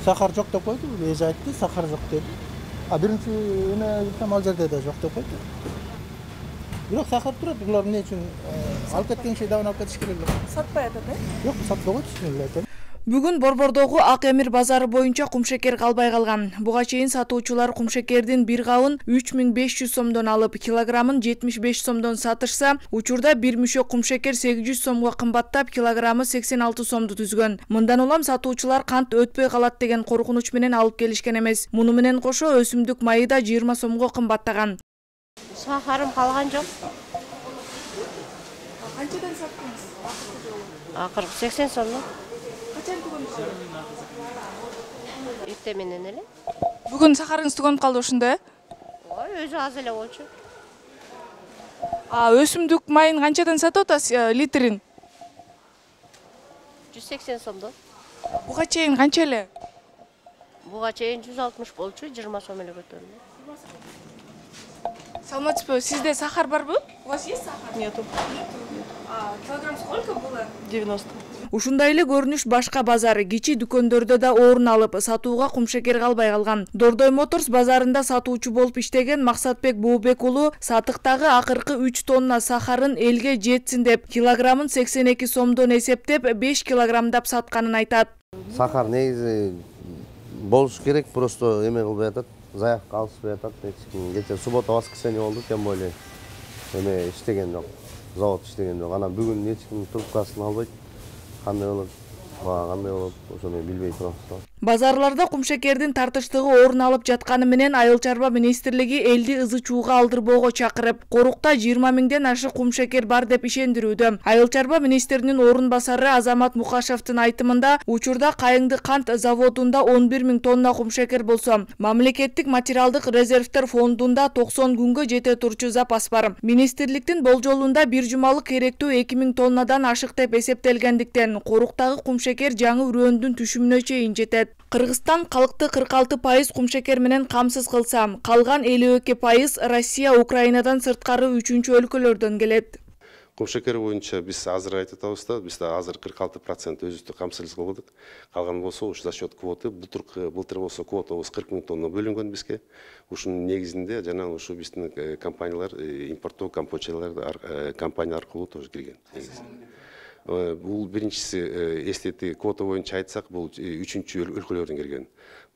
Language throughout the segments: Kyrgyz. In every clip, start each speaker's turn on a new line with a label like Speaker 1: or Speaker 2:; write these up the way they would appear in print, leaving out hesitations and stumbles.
Speaker 1: сахар жок деп койду, эже айтты, сахар жок деди. А биринчи эме там ал жерде да жок деп койду. Бирок сахар турат, булар эмне үчүн алып кеткен киши дабын алып кетиш керек эле.
Speaker 2: Сатпай атат,
Speaker 1: Жок, сатпай койду, эле айтам.
Speaker 2: Бүгүн Борбордогу Ак Эмир базары боюнча кумшекер калбай калган. Буга чейин сатуучулар кумшекердин бир кабын 3500 сомдон алып, килограммын 75 сомдон сатышса, учурда бир мүшө кумшекер 800 сомго кымбаттап, килограммы 86 сомду түзгөн. Мындан улам сатуучулар кант өтпөй калат деген коркунуч менен алып келишкен эмес. Муну менен кошо өсүмдүк майы да 20 сомго кымбаттаган.
Speaker 3: Сахарым калган жок.
Speaker 2: Канчадан саттыңыз?
Speaker 3: Акыркы 80 сомдон.
Speaker 2: Качан түгөнүз?
Speaker 3: Эртең менен эле.
Speaker 2: Бүгүн сахарыңыз түгөнүп калды ошондо,
Speaker 3: Ой, өзү аз эле болчу.
Speaker 2: Өсүмдүк майын канчадан сатып атасыз литрин?
Speaker 3: 180 сомдон.
Speaker 2: Буга чейин канча эле?
Speaker 3: Буга чейин 160 болчу, 20 сом эле көтөрүлдү.
Speaker 2: Саламатсызбы, сизде сахар барбы? У вас есть сахар?
Speaker 4: Нету.
Speaker 2: Килограмм сколько было?
Speaker 4: 90.
Speaker 2: Ушундай эле көрүнүш башка базар, кичи дүкөндөрдө да орун алып, сатууга кумшекер калбай калган. Дордой Моторс базарында сатуучу болуп иштеген Максатбек Буубек уулу сатыктагы акыркы 3 тонна сахарын элге жетсин деп, килограммын 82 сомдон эсептеп, 5 килограммдап сатканын айтат.
Speaker 5: Сахар негизи болуш керек, просто эме кылбай атат, заяк калышпай атат. Кече суббота воскресенье болду, тем более эме иштеген жок, завод иштеген жок. Анан бүгүн эч ким трубкасын албайт. Кандай болот? Кандай болот? Ошону билбей турабыз.
Speaker 2: Базарларда кумшекердин тартыштыгы орун алып жатканы менен Айыл чарба министрлиги элди ызы чууга алдырбоого чакырып, Корукта 20 миңден ашык кумшекер бар деп ишендирүүдө. Айыл чарба министринин орун басары Азамат Мукашевдин айтымында, учурда Кайыңды кант заводунда 11 миң тонна кумшекер болсо, мамлекеттик материалдык резервтер фондунда 90 күнгө жете турчу запас бар. Министрликтин болжолунда бир жумалык керектүү 2 миң тоннадан ашык деп эсептелгендиктен, Коруктагы кумшекер жаңы үрөндүн түшүмүнө чейин жетет. Кыргызстан калкты 46% кумшекер менен камсыз кылса, калган 52% Россия, Украинадан сырткары 3-чү өлкөлөрдөн келет.
Speaker 6: Кумшекер боюнча биз азыр айтып атабыз да, биз азыр 46% өзүбүздү камсыз кылдык. Калган болсо ушу за счет квоты, былтыр болсо квотабыз 40 миң тонна бөлүнгөн бизге. Ушунун негизинде жана ушу биздин компаниялар, импорттоо компания аркылуу тоже кирген. Бул биринчиси эстети квота боюнча айтсак, бул 3-чү өлкөлөрдөн келген.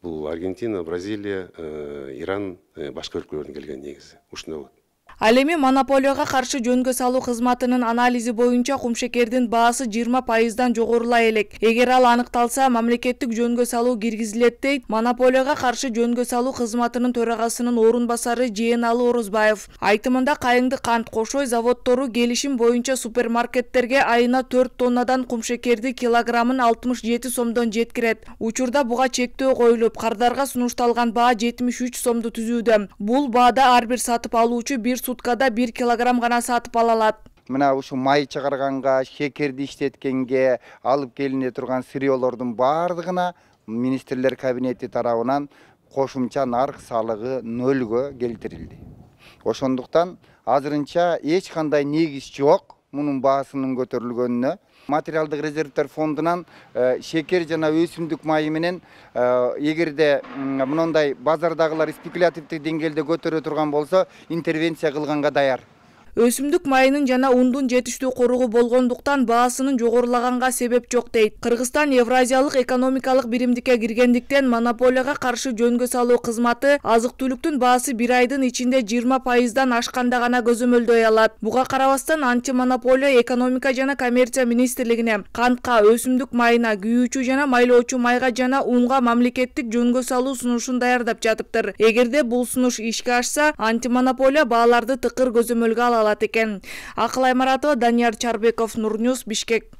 Speaker 6: Бул Аргентина, Бразилия, Иран, башка өлкөлөрдөн келген негизи. Ушундай болот.
Speaker 2: Ал эми монополияга каршы жөнгө салуу кызматынын анализи боюнча кумшекердин баасы 20%дан жогорулай элек. Эгер ал аныкталса, мамлекеттик жөнгө салуу киргизилет дейт монополияга каршы жөнгө салуу кызматынын төрагасынын орун басары Жээналы Орозбаев. Айтымында Кайыңды кант кошой заводдору келишим боюнча супермаркеттерге айына 4 тоннадан кумшекерди килограммын 67 сомдон жеткирет. Учурда буга чектөө коюлуп, кардарга сунушталган баа 73 сомду түзүүдө. Бул баада ар бир сатып алуучу бир суткада 1 килограмм гана сатып ала алат.
Speaker 7: Мына ушу май чыгарганга, шекерди иштеткенге алып келине турган сырьёолордун бардыгына министрлер кабинети тарабынан кошумча нарк салыгы 0 келтирилди. Ошондуктан азырынча эч кандай негиз жок мунун баасынын көтөрүлгөнүнө. Материалдык резервтер фондунан шекер жана өсүмдүк майы менен эгерде мындай базардагылар спекулятивдик деңгээлде көтөрө турган болсо, интервенция кылганга даяр.
Speaker 2: Өсүмдүк майынын жана ундун жетиштүү коругу болгондуктан баасынын жогорулаганга себеп жок дейт. Кыргызстан Евразиялык экономикалык биримдикке киргендиктен монополияга каршы жөнгө салуу кызматы азык-түлүктүн баасы бир айдын ичинде 20%дан ашканда гана көзөмөлдөй алат. Буга карабастан антимонополия экономика жана коммерция министрлигине кантка, өсүмдүк майына, күйүүчү жана майлоочу майга жана унга мамлекеттик жөнгө салуу сунушун даярдап жатыптыр. Эгерде бул сунуш ишке ашса, антимонополия бааларды тыкыр көзөмөлгө ала алат экен. Акыл Аймаратова, Данияр Чарбеков, Нурньюс, Бишкек.